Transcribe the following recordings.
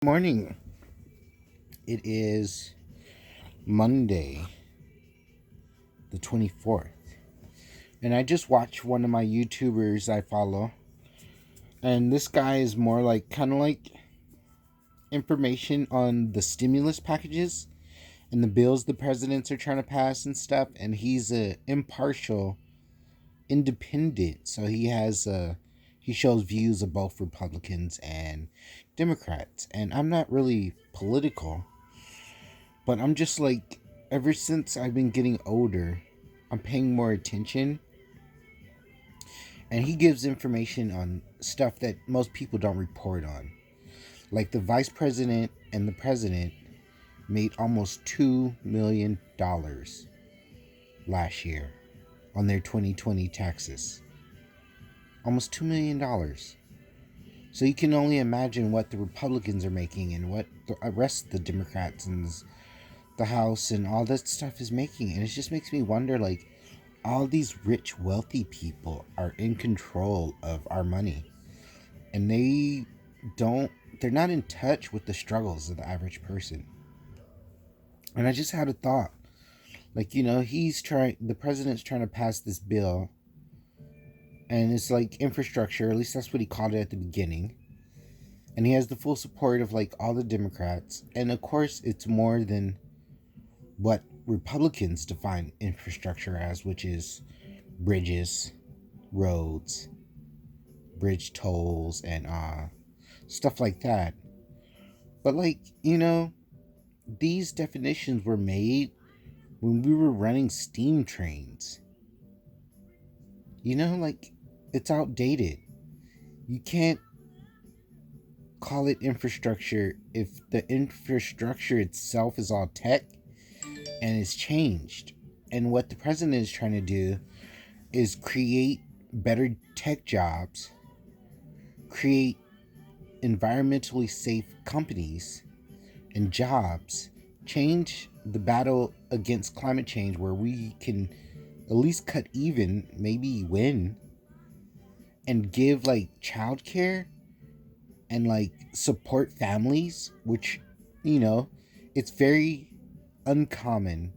Morning. It is Monday, the 24th. And I just watched one of my YouTubers I follow. And this guy is more like kind of like information on the stimulus packages and the bills the presidents are trying to pass and stuff. And he's a impartial, independent. So he shows views of both Republicans and Democrats. And I'm not really political. But I'm just like, ever since I've been getting older, I'm paying more attention. And he gives information on stuff that most people don't report on. Like the vice president and the president made almost $2 million last year on their 2020 taxes. Almost $2 million. So you can only imagine what the Republicans are making and what the rest of the Democrats and the House and all that stuff is making. And it just makes me wonder, like, all these rich, wealthy people are in control of our money. And they're not in touch with the struggles of the average person. And I just had a thought. Like, the president's trying to pass this bill. And it's like infrastructure, at least that's what he called it at the beginning. And he has the full support of like all the Democrats. And of course, it's more than what Republicans define infrastructure as, which is bridges, roads, bridge tolls, and stuff like that. But these definitions were made when we were running steam trains. It's outdated. You can't call it infrastructure if the infrastructure itself is all tech and it's changed. And what the president is trying to do is create better tech jobs, create environmentally safe companies and jobs, change the battle against climate change where we can at least cut even, maybe win, and give like childcare and like support families, which, it's very uncommon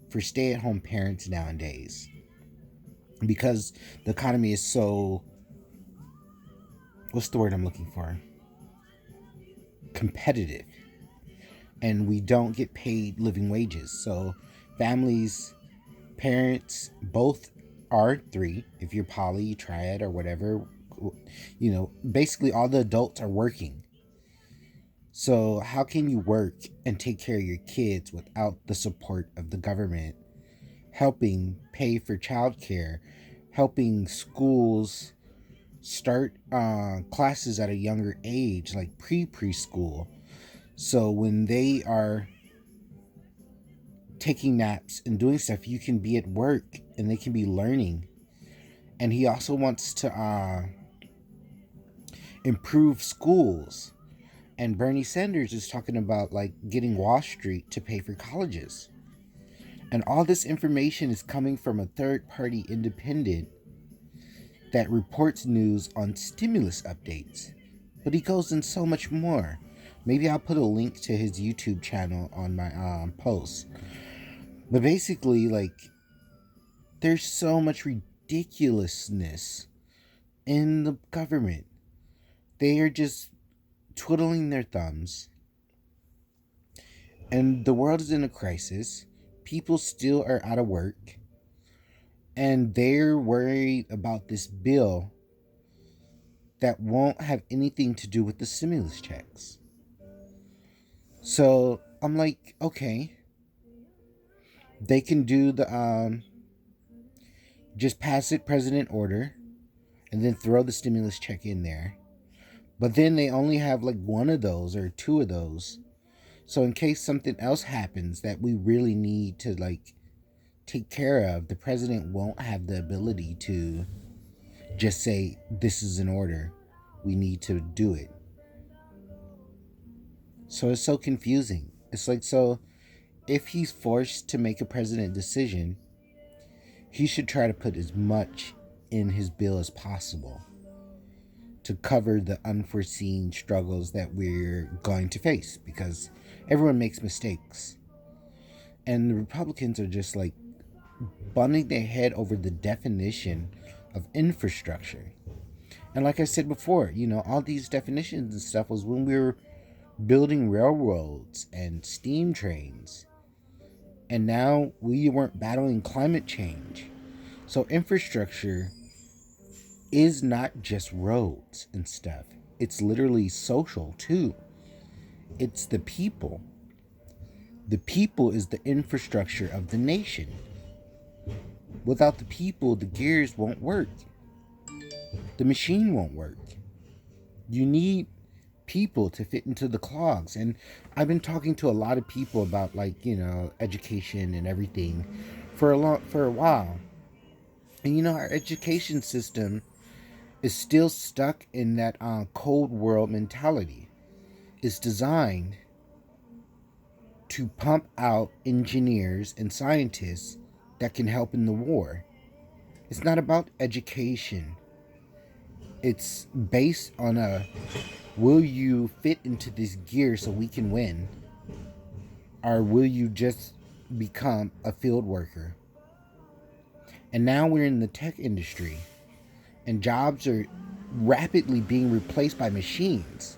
for stay-at-home parents nowadays because the economy is so, what's the word I'm looking for? Competitive. And we don't get paid living wages. So families, parents, both are three. If you're poly, triad, or whatever, basically all the adults are working. So how can you work and take care of your kids without the support of the government helping pay for childcare, helping schools start classes at a younger age, like preschool? So when they are taking naps and doing stuff, you can be at work and they can be learning. And he also wants to improve schools. And Bernie Sanders is talking about like getting Wall Street to pay for colleges. And all this information is coming from a third-party independent that reports news on stimulus updates. But he goes in so much more. Maybe I'll put a link to his YouTube channel on my post. But basically, like, there's so much ridiculousness in the government. They are just twiddling their thumbs. And the world is in a crisis. People still are out of work. And they're worried about this bill that won't have anything to do with the stimulus checks. So I'm like, okay, they can do the just pass it president order and then throw the stimulus check in there. But then they only have like one of those or two of those. So in case something else happens that we really need to like take care of, the president won't have the ability to just say, this is an order, we need to do it. So it's so confusing. It's like, so if he's forced to make a president decision, he should try to put as much in his bill as possible to cover the unforeseen struggles that we're going to face, because everyone makes mistakes. And the Republicans are just like butting their head over the definition of infrastructure. And like I said before, all these definitions and stuff was when we were building railroads and steam trains. And now we weren't battling climate change. So infrastructure is not just roads and stuff. It's literally social too. It's the people. The people is the infrastructure of the nation. Without the people, the gears won't work. The machine won't work. You need people to fit into the clogs. And I've been talking to a lot of people about education and everything for a while. And our education system is still stuck in that cold world mentality. It's designed to pump out engineers and scientists that can help in the war. It's not about education. It's based on will you fit into this gear so we can win? Or will you just become a field worker? And now we're in the tech industry, and jobs are rapidly being replaced by machines.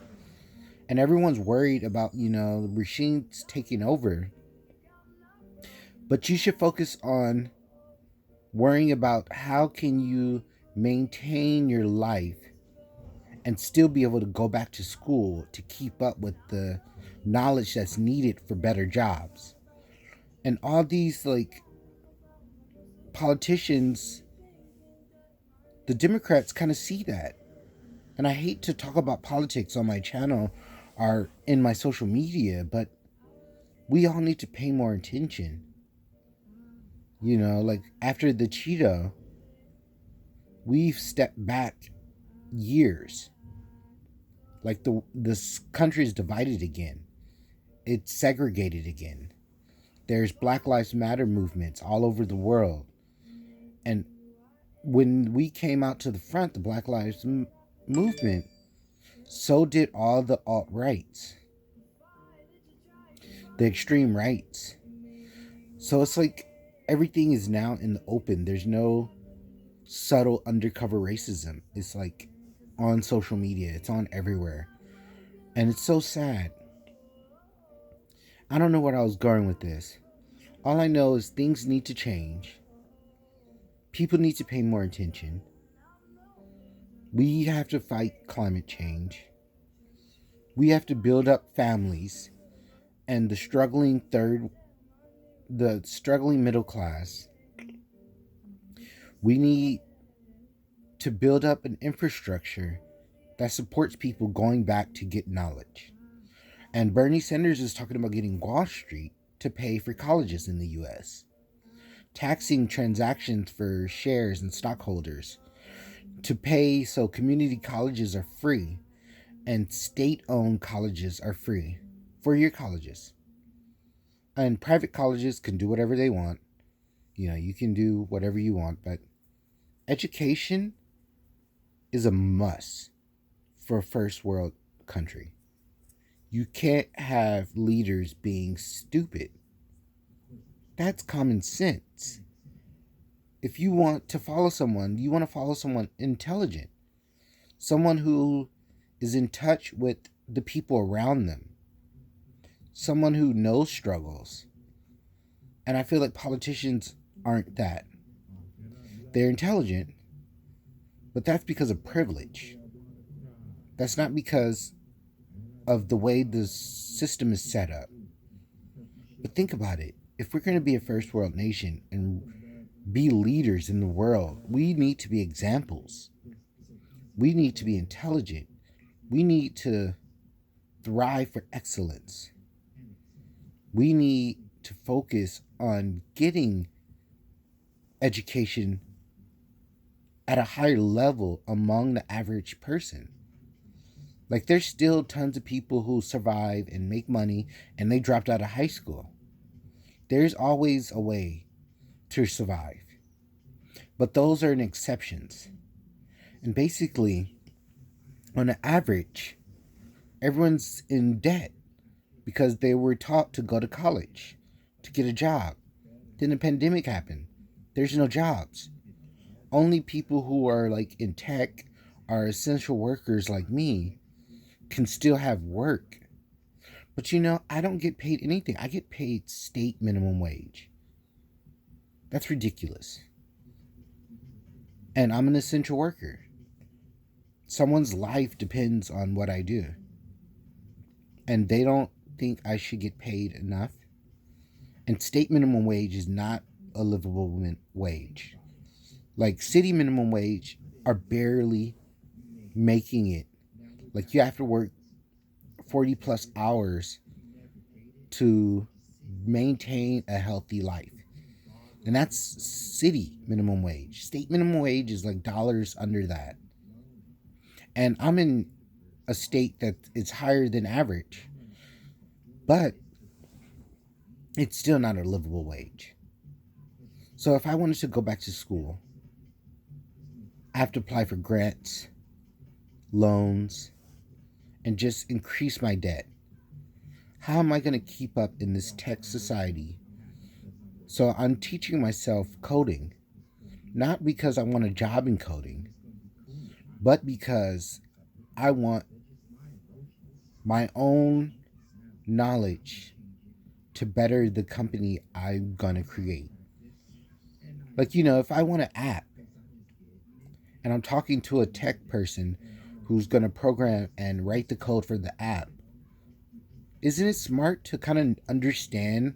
And everyone's worried about, the machines taking over. But you should focus on worrying about how can you maintain your life and still be able to go back to school to keep up with the knowledge that's needed for better jobs. And all these politicians, the Democrats kind of see that. And I hate to talk about politics on my channel or in my social media, but we all need to pay more attention. After the Cheeto, we've stepped back years. This country is divided again. It's segregated again. There's Black Lives Matter movements all over the world. And when we came out to the front, the Black Lives movement, so did all the alt-rights, the extreme rights. So it's like everything is now in the open. There's no subtle undercover racism. It's like on social media. It's on everywhere. And it's so sad. I don't know where I was going with this. All I know is things need to change. People need to pay more attention. We have to fight climate change. We have to build up families and the struggling middle class. We need to build up an infrastructure that supports people going back to get knowledge. And Bernie Sanders is talking about getting Wall Street to pay for colleges in the US, taxing transactions for shares and stockholders, to pay so community colleges are free and state-owned colleges are free, four-year colleges. And private colleges can do whatever they want. You can do whatever you want, but education is a must for a first world country. You can't have leaders being stupid. That's common sense. If you want to follow someone, you want to follow someone intelligent, someone who is in touch with the people around them, someone who knows struggles. And I feel like politicians aren't that. They're intelligent, but that's because of privilege. That's not because of the way the system is set up. But think about it. If we're going to be a first world nation and be leaders in the world, we need to be examples. We need to be intelligent. We need to thrive for excellence. We need to focus on getting education at a higher level among the average person. There's still tons of people who survive and make money and they dropped out of high school. There's always a way to survive. But those are exceptions. And basically, On an average, everyone's in debt because they were taught to go to college to get a job. Then the pandemic happened. There's no jobs. Only people who are like in tech are essential workers like me can still have work. But I don't get paid anything. I get paid state minimum wage. That's ridiculous. And I'm an essential worker. Someone's life depends on what I do. And they don't think I should get paid enough. And state minimum wage is not a livable wage. Like city minimum wage are barely making it. Like you have to work 40 plus hours to maintain a healthy life. And that's city minimum wage. State minimum wage is like dollars under that. And I'm in a state that is higher than average, but it's still not a livable wage. So if I wanted to go back to school, I have to apply for grants, loans, and just increase my debt. How am I going to keep up in this tech society? So I'm teaching myself coding, not because I want a job in coding, but because I want my own knowledge to better the company I'm going to create. Like, if I want an app and I'm talking to a tech person who's going to program and write the code for the app, isn't it smart to kind of understand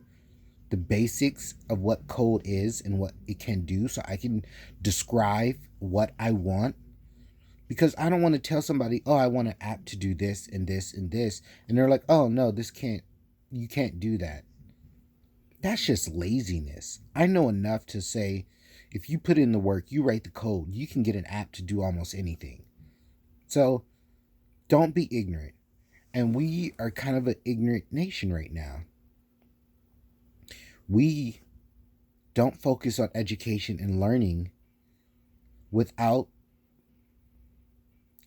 the basics of what code is and what it can do so I can describe what I want? Because I don't want to tell somebody, oh, I want an app to do this and this and this. And they're like, oh, no, you can't do that. That's just laziness. I know enough to say, if you put in the work, you write the code, you can get an app to do almost anything. So don't be ignorant. And we are kind of an ignorant nation right now. We don't focus on education and learning without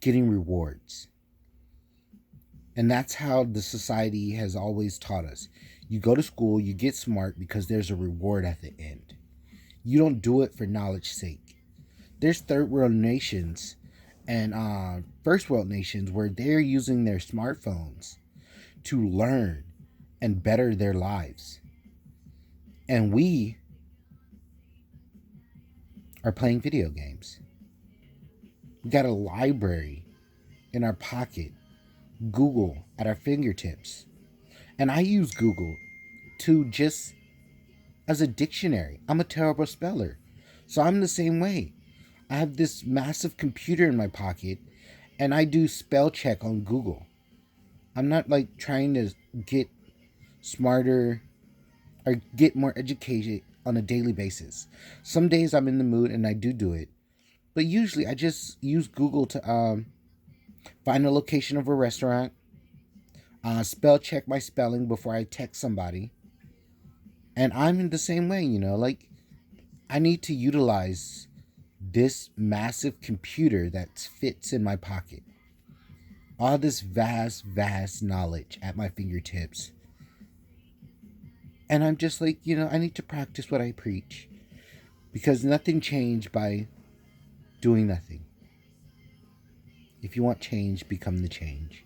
getting rewards. And that's how the society has always taught us. You go to school, you get smart because there's a reward at the end. You don't do it for knowledge's sake. There's third world nations and first world nations where they're using their smartphones to learn and better their lives. And we are playing video games. We got a library in our pocket, Google at our fingertips. And I use Google to just as a dictionary. I'm a terrible speller. So I'm the same way. I have this massive computer in my pocket and I do spell check on Google. I'm not like trying to get smarter or get more educated on a daily basis. Some days I'm in the mood and I do it. But usually I just use Google to find the location of a restaurant, spell check my spelling before I text somebody. And I'm in the same way, like I need to utilize this massive computer that fits in my pocket. All this vast knowledge at my fingertips. And I'm just like, I need to practice what I preach. Because nothing changed by doing nothing. If you want change, become the change.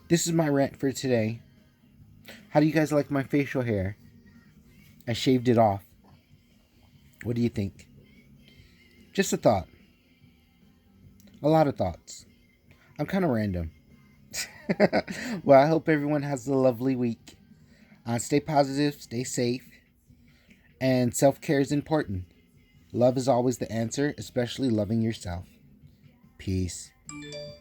This is my rant for today. How do you guys like my facial hair? I shaved it off. What do you think? Just a thought. A lot of thoughts. I'm kind of random. Well, I hope everyone has a lovely week. Stay positive, stay safe, and self-care is important. Love is always the answer, especially loving yourself. Peace.